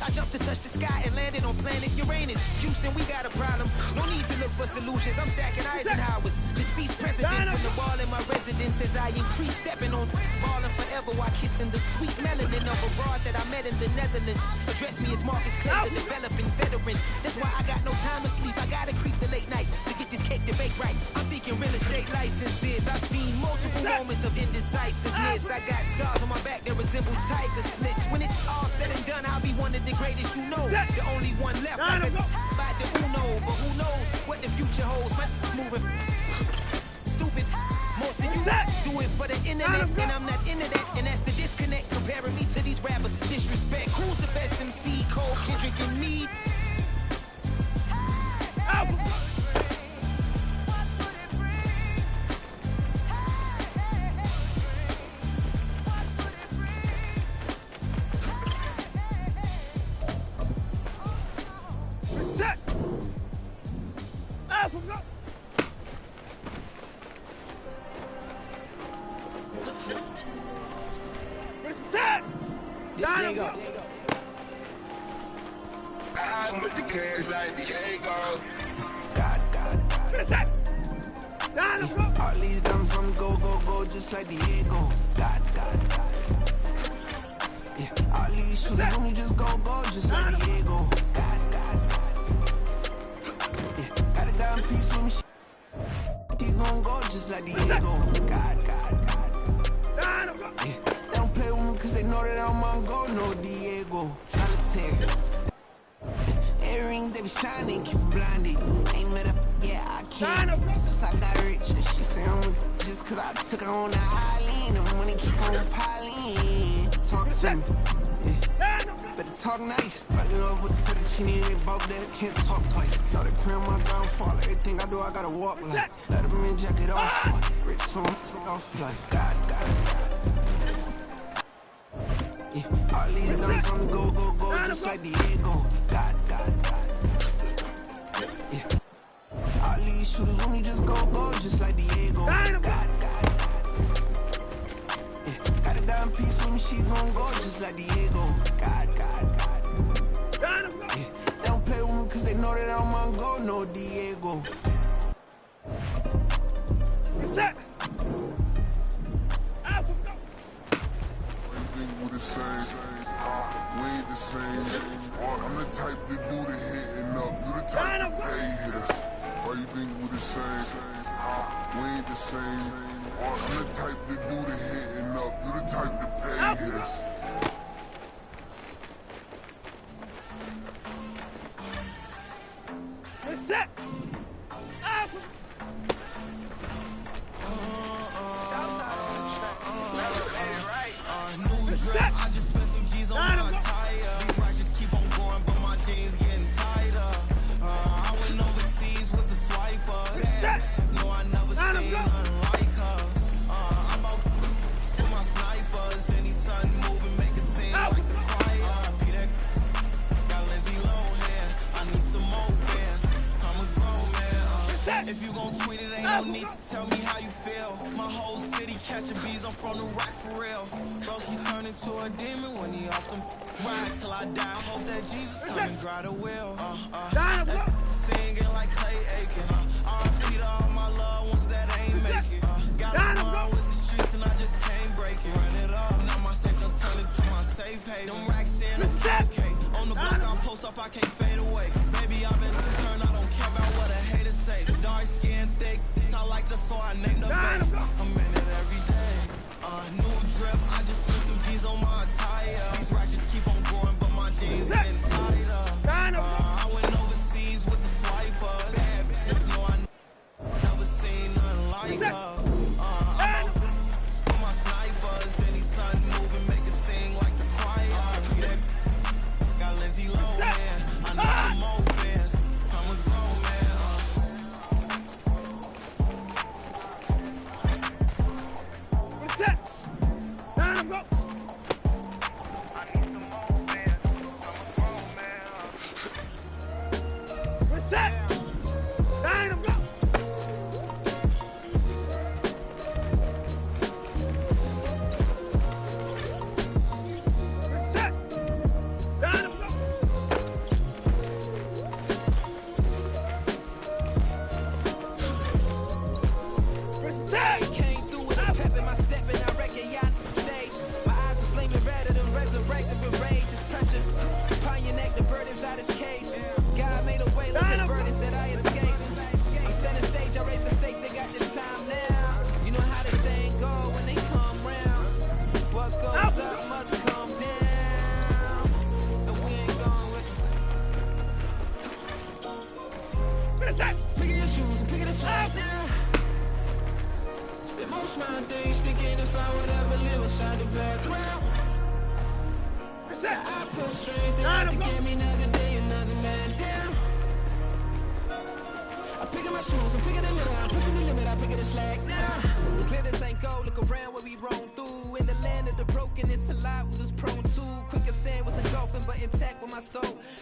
I jumped to touch the sky and landed on planet Uranus. Houston, we got a problem. No need to look for solutions. I'm stacking Eisenhower's. Deceased presidents in the wall in my residence as I increase stepping on ballin' forever while kissing the sweet melanin of a broad that I met in the Netherlands. Address me as Marcus Clay, the developing veteran. That's why I got no time to sleep. I gotta creep the late night to get this cake to bake right. I'm thinking real estate licenses. I've seen multiple moments of indecisiveness. I got scars on my back that resemble tiger slits. When it's all said and done, I'll be one of the greatest you know. The only one left. I could by the Uno, but who knows what the future holds. My moving stupid. Most of you do it for the internet, and I'm not into that. And that's the disconnect. Comparing me to these rappers is disrespect. Who's the best MC? Cole, Kendrick, and me. There you go. I'm with the cash like Diego. God. All these diamonds on go, just like Diego. God. Yeah, all these shooters on me just go, just like Diego. God. Yeah, got a diamond piece for me. She gon' go just like Diego. God. Yeah, they don't play with me cause they know that I'm on go, no Diego. Solitaire. Earrings, they be shining, keep blinded. Ain't met up, yeah, I can't. Since I got rich, she say I'm just cause I took her on the island. The money keep on piling. Talk to me, yeah. Better talk nice. Right love with the fettuccine, they both there, can't talk twice. Know they cram my downfall, everything I do, I gotta walk like. Let them in, jacket off. Rich song, off life. God. Yeah, all these diamonds on go, just like Diego. God. Yeah, all these shooters on me just go, just like Diego. God. Yeah, got a diamond piece for me, she gon' go just like Diego. God. Yeah, they don't play with me cause they know that I'm on go, no Diego. What's that? We ain't the same. I'm the type that do the hitting up. You the type that pay hitters. Why you think we the same? We ain't the same. I'm the type that do the hitting up. You the type that pay hitters. What's that? Southside on the track. I just spent some G's on my tire. These righteous keep on going, but my jeans getting tighter. I went overseas with the swiper. No, I never seen nothing like her. I'm out for my snipers. Any sun moving, make it seem like the choir. Peter got Lindsay Lohan. I need some more bands. I'm a grown man. If you gon' tweet it, ain't no need to tell me how you feel. My whole city catching bees, I'm from the rock for real. Bro, into a demon when he off them. Ride till I die. I hope that Jesus come and grab the wheel. Singing like Clay Aiken. R.I.P. to all my loved ones that ain't make it. Got a bond with the streets and I just can't break it. Run it up. Now my safe done turn into my safe haven. Them racks in, okay. On the block I post up, I can't fade away. Baby, I've been too turned. I don't care about what a hater say. Dark skin, thick. I like the so I named the baby. I'm in it every day. New drip, I just spent some G's on my attire. These ratchets keep on going, but my jeans getting tighter. I went overseas with the swiper. Bad bitch, no, I never seen nothing like her. My snipers, any sun moving, make it sing like the choir. Got Lindsay Lohan, I need some more bands. I'm a grown man.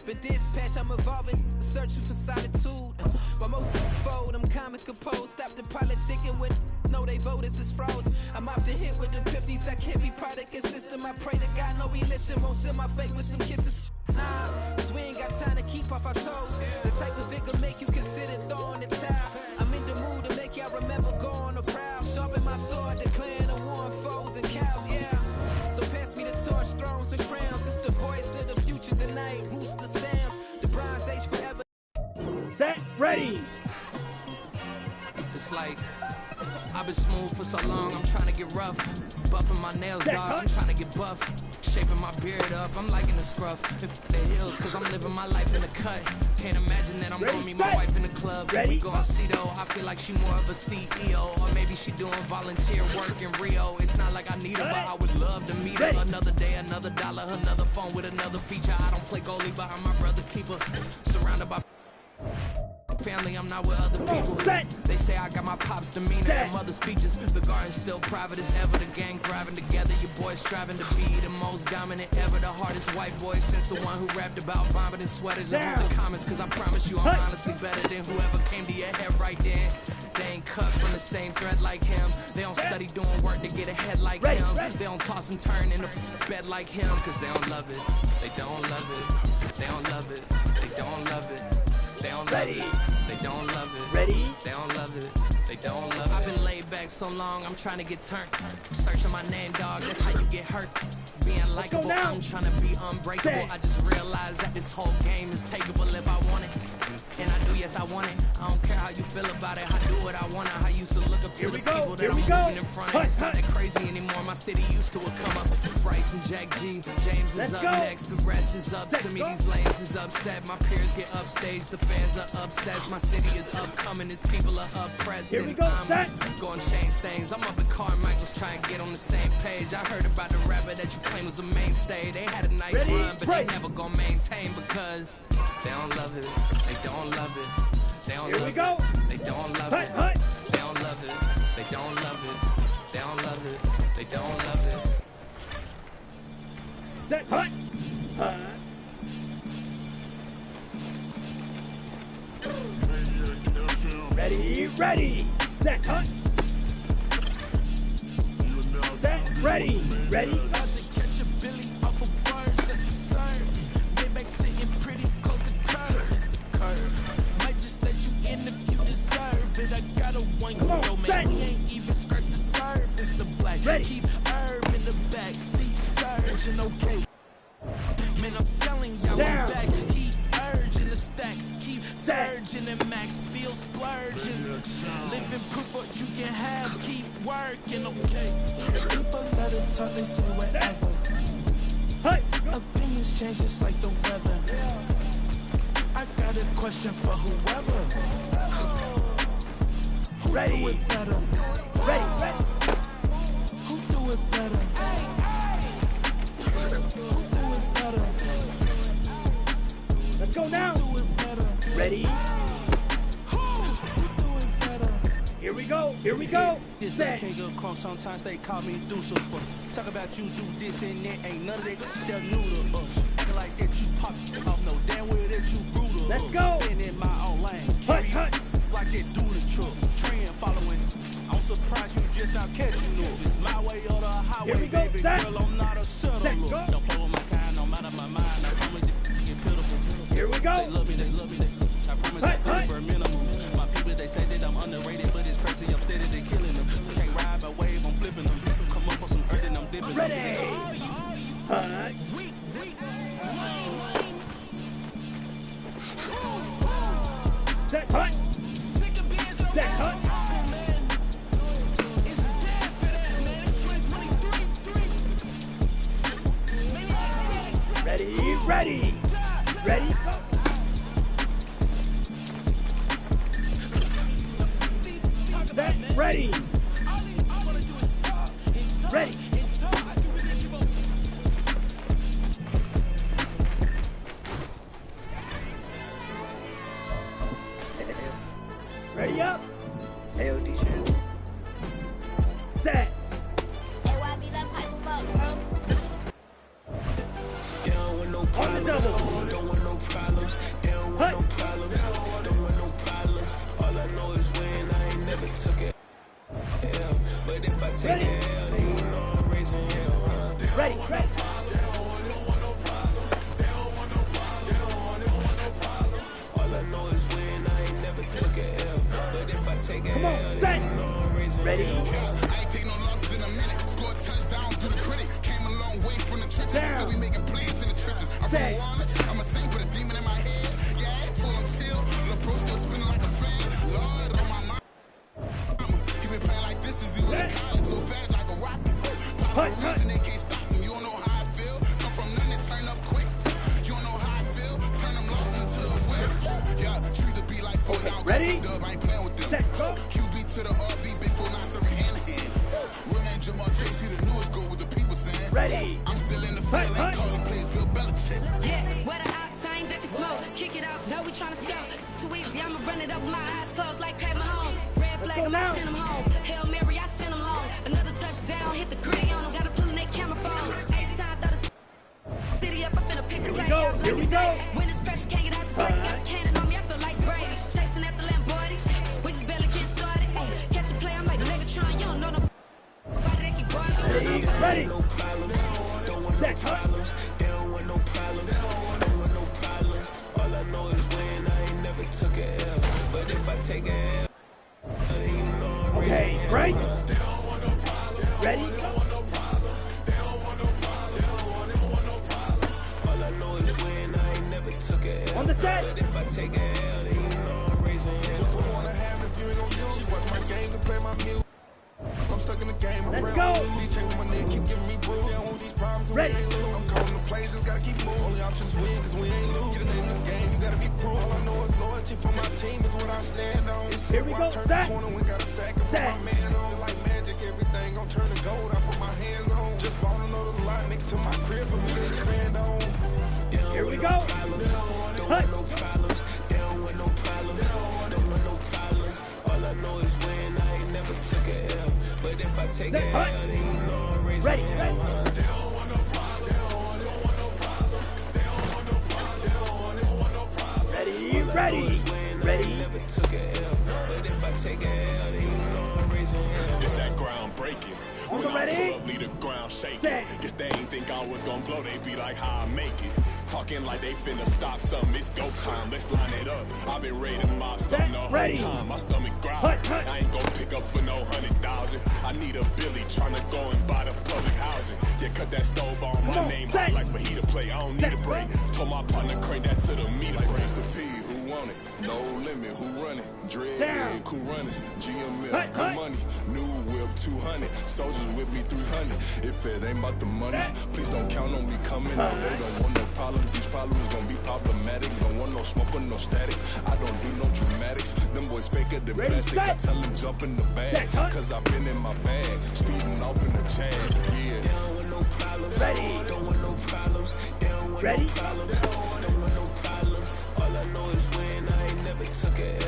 But dispatch, I'm evolving, searching for solitude. But most fold, I'm comic composed. Stop the politicking with no, they voters is frauds. I'm off the hit with the 50s. I can't be product and system. I pray to God, no, he listen. Won't send my fate with some kisses. Nah, cause we ain't got time to keep off our toes. The type of vigor make you consider throwing the towel. I'm in the mood to make y'all remember going the proud. Sharpen my sword, declaring the war on foes and cows, yeah. So pass me the torch, thrones and crowns. It's the voice of the future tonight. Rooster sounds, the Bronze Age forever. Set, ready. It's like I've been smooth for so long, I'm trying to get rough. Buffing my nails, dog, I'm trying to get buff. Shaping my beard up, I'm liking the scruff. The hills, cause I'm living my life in the cut. Can't imagine that I'm gonna meet my wife in the club. We gon' see though, I feel like she more of a CEO. Or maybe she doing volunteer work in Rio. It's not like I need her, but I would love to meet her. Another day, another dollar, another phone with another feature. I don't play goalie, but I'm my brother's keeper. Surrounded by family, I'm not with other people. They say I got my pop's demeanor and mother's features. The garden's still private as ever. The gang thriving together. Your boys striving to be the most dominant ever. The hardest white boy since the one who rapped about vomiting sweaters and wrote the comments. Cause I promise you I'm honestly better than whoever came to your head right then. They ain't cut from the same thread like him. They don't study doing work to get ahead like him. They don't toss and turn in the bed like him. Cause they don't love it. They don't love it. They don't love it. They don't love it. They don't love it. They don't love it. Ready? They don't love it. They don't love it. I've been laid back so long, I'm trying to get turned. Searching my name, dog, that's how you get hurt. Being likable, I'm trying to be unbreakable. I just realized that this whole game is takeable if I want it. And I do, yes, I want it. I don't care how you feel about it. I do what I want. I used to look up to the people that I'm moving in front of. It's not that crazy anymore. My city used to come up. Bryce and Jack G. James is up next. The rest is up to me. These lanes is upset. My peers get upstage. The fans are obsessed. My city is upcoming. Its people are oppressed. And I'm going to change things. I'm up at Carmichael's trying to get on the same page. I heard about the rapper that you claim was a mainstay. They had a nice run, but they never gonna maintain because they don't love it. They don't love it. They don't love it. They don't love it. They don't love it. They don't love it. They don't love it. They don't love it. Set, hut. Ready, ready. Set, hut. Set, ready, ready. working, okay. People let it talk, they say whatever. Opinions change just like the weather. I got a question for whoever. Who do it better? Ready. Who do it better? Who do it better? Let's go now. Who do it better? Ready. Who do it better? Here we go. Here we go. This that king of crunk, sometimes they call me Deucifer. Talk about you do this and that, ain't none of that they're new to us. Acting like that you pop off, no damn well that you grew to us. Let's go. Been in my own lane. Hut. Like that do the truck. Trend following. I'm surprised you just not catching it. It's my way or the highway, Here we go, baby set. girl, I'm not a settler. Don't play with my kind, no matter my mind. I promise you get pitiful. Here we go. They love me, I promise I pay for minimum. My people, they say that I'm underrated, but it's crazy, I'm steady, they killing them. Can't ride my wave, I'm flipping them. Come up on some earth and I'm dipping them. Ready. Set. Hut. Set. Hut. Ready. Ready. Go. Set. Ready. Ready. Ready up. AOD shit. Set. On the double. Don't want no problems. They don't want no problems. Don't want no problems. All I know is when I ain't never took it. L. But if I take it L, then you know I'm raising hell, huh? Ready. All I know is when I ain't never took it L. But if I take it Come L, on, then you know I'm raising ready. hell. I ain't take no losses in a minute. Scored touchdown through the critic. Came a long way from the trenches. Down. Still be making plays in the trenches. I'm from Set. Wallace. I'm a saint with a demon in my head. Yeah, I told him chill. LeBron still spinning like a fan. Lord on my mind. He been playing like this since he was in college. So fast like a rocket. Part of the reason they can't stop me. You don't know how I feel. Come from nothing, turn up quick. You don't know how I feel. Turn them losses into a win. Yeah, treat the beat like 4 down. Ready. Dub, I ain't playing with them. Set. Go. QB to the RB, big 4 9 serving hand to hand. Real name Jamal Chase, he the newest goal with the people saying. Ready. I'm still in the field, like calling plays Bill Belichick. Yeah, where the ops, I ain't ducking smoke. Kick it off, no, we tryna scout. Too easy, I'ma run it up with my eyes closed like Pat Mahomes. Red flag, I'ma send him home. Hail Mary, I send him long. Another touchdown, hit the gritty on him. Gotta pull in that camera phone. H-time, throw the city up, I finna pick the play up like it's day. When it's pressure, can't get out the dirty. Got the cannon on me, I feel like Brady. Chasing after Lamborghinis, we just barely get started. Catch a play, I'm like Megatron, you don't know no. Ready. No problem. Don't want no problems. They don't want no problems. Don't want no problems. All I know is when I ain't never took a L. But if I take a L, then you know I'm Okay, raising right. hell. They don't want no problems. Ready. They don't want no problems. They don't want no problems. They don't want no problems. All I know is when I ain't never took a L. On the set. But if I take a L, then you know I'm raising hell. What's the one I have if you ain't gon' use? She watch my games and play my music. I'm stuck in the game, I'm Let's go. These chains on my neck keep giving me bruise. They don't want these problems, Ready. we ain't lose. I'm calling the plays, just gotta keep moving. Only option is win, cause we ain't lose. Get a name in this game, you gotta be proof. All I know is loyalty for my team is what I stand on. It's Here we go, turn the corner, we got a sack and put my man on. Like magic, everything gon' turn to gold. I put my hands on. Just bought another lot, nigga, to my crib for me to expand on. Here we go. Don't want no problems. They don't want no problems. Don't want no problems. All I know is when I ain't never took a L. But if I take a L, then you know I'm raising Ready. hell. They don't want no problems. They don't want no problems. They don't want no problems. They don't want no problems. Ready. Never took a L. But if I take a L, then you know I'm raising hell. It's that ground breaking. On the When I ready. pull up, leave the ground shaking. Set. Guess they ain't think I was gonna blow, they be like how I make it. Talking like they finna stop something, it's go time, let's line it up. I've been ready to mob something the whole Ready. time, my stomach growling. I ain't gon' pick up for no 100,000. I need a Billy tryna go and buy the public housing. Yeah, cut that stove on, my name hot like fajita play, I don't need a break. Told my partner crank that to the meter, breaks the P, who want it? No limit, who run it? Dread, cool runners, GML, good money. New whip, 200. Soldiers with me, 300. If it ain't about the money, please don't count on me coming. No, they don't want no problems. These problems gonna be problematic. Don't want no smoke or no static. I don't do no dramatics. Them boys faker than plastic. I tell them jump in the bag, cause I've been in my bag. Speeding off in the Jag, yeah. They don't want no problems. Ready. Don't want no problems. They don't want Ready. no problems. Don't want no problems. All I know is when I ain't never took a L.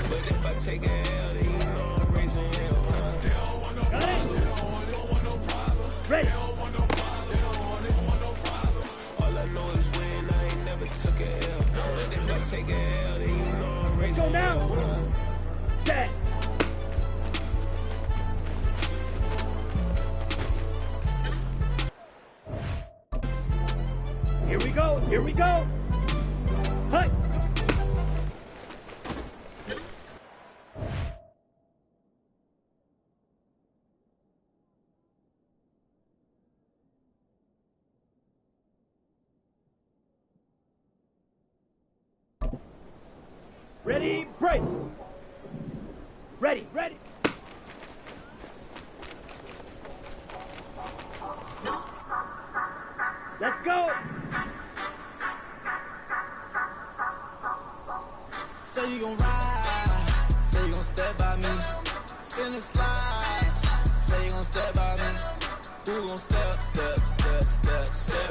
But if I take a L, then you know I'm raising hell. They don't want no problems. They don't want no problems. Ready. They don't want no problems. They don't want no problems. All I know is when I ain't never took a L. But if I take a L, then you know I'm raising hell. Go now. Set. Here we go. Here we go. Hut. Ready, break. Ready, ready. Let's go. Say you gon' ride, say you gon' step by me, spin and slide, say you gon' step by me, who gon' step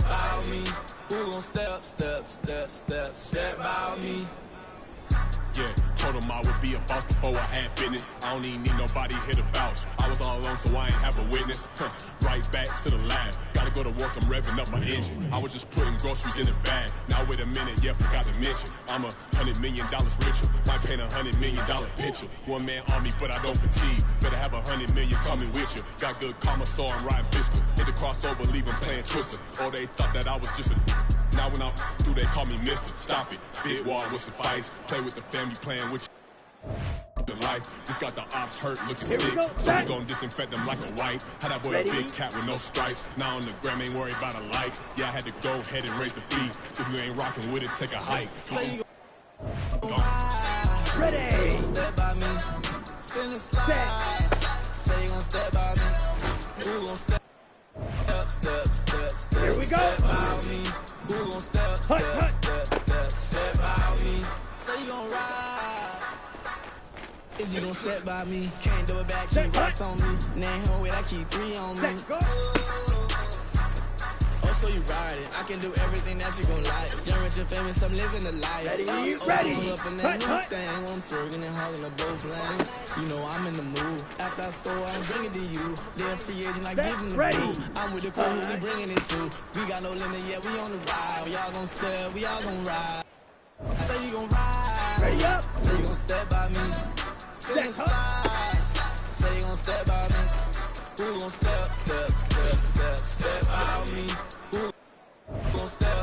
by me, who gon' step by me. Yeah, told him I would be a boss before I had business. I don't even need nobody here to vouch. I was all alone, so I ain't have a witness. Right back to the lab. Gotta go to work, I'm revving up my engine. I was just putting groceries in the bag. Now wait a minute, yeah, forgot to mention. I'm $100 million richer. Might paint $100 million picture. One man army, but I don't fatigue. Better have 100 million coming with you. Got good karma, so I'm riding fiscal. Hit the crossover, leave them playing Twister. Or they thought that I was just a... Now when I'm through, they call me Mister. Stop it. Big wall with suffice. Play with the family, playing with the life. Just got the ops hurt, looking sick. So we gon' disinfect them like a wipe. Had that boy a big cat with no stripes. Now on the gram, ain't worried about a light. Yeah, I had to go ahead and raise the fee. If you ain't rocking with it, take a hike. Ready. Say you gon' step by me, spin and slide. Say you gon' step by me, who gon' step? Step. Here we go. Step by me. Who gon' step by me? Say you gon' ride. Is you gon' step by me? Can't do it back, keep rocks on me. Name home with I keep 3 on me. Oh, so you riding? I can do everything that you gon' like. Young, rich, and famous, I'm living the life. Ready. Pull up in that new thing. I'm swerving and hogging the both lanes. You know I'm in the mood. After I score, I'm bringing it to you. They're free agent, I give them the blue. I'm with the crew, we bringing it to. We got no limit, yeah, we on the ride. We all gon' step, we all gon' ride. Say you gon' ride. Ready up. Say you gon' step by me. Spin and slide. Say you gon' step by me. Who gon' step by me? Who gon' step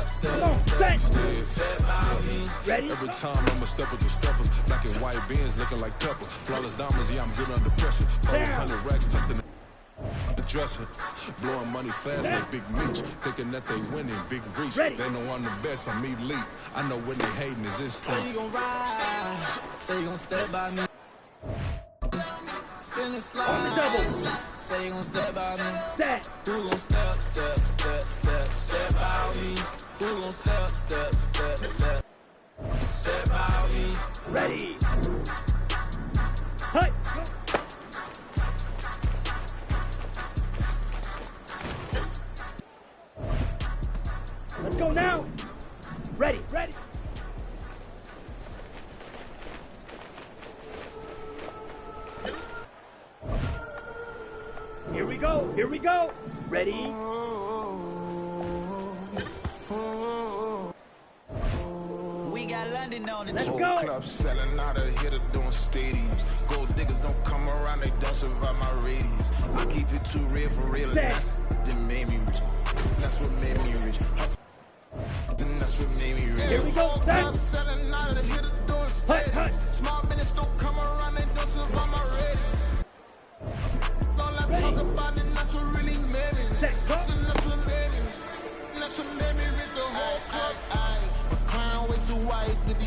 by me? Ready? Every time I'ma step with the steppers. Black and white beans looking like pepper. Flawless diamonds, yeah, I'm good under pressure. 400 racks tucked in the dresser. Blowing money fast like Big Meech. Thinking that they winning, big reach. Ready. They know I'm the best, I'm elite. I know when they hating is instinct. Say you gon' ride. Say you gon' step by me. Spin and slide. On the double. Say you gon' step by me. Set. Who gon' step by me? Who gon' step by me? Ready. Hut. Let's go now. Ready. Here we go. Ready. We got London on the Let's Whole go. club selling out of here to doing stadiums. Gold diggers don't come around, they don't survive my radius. I keep it too real for real, and that's that made me rich. That's what made me rich. And that's what made me rich. Here we go. Whole club selling out of here to doing stadiums. Small business don't come around, they don't survive my radius. All I talk about it, that's what really made me rich. That's what made me rich. That's what made me rich. The whole club. My crown way too white to be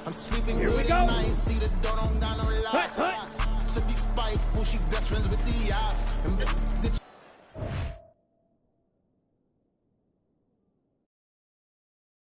I'm sleeping Here we good go. at night. See the door don't got no locks. To be spiteful, she best friends with the ops. And bitch,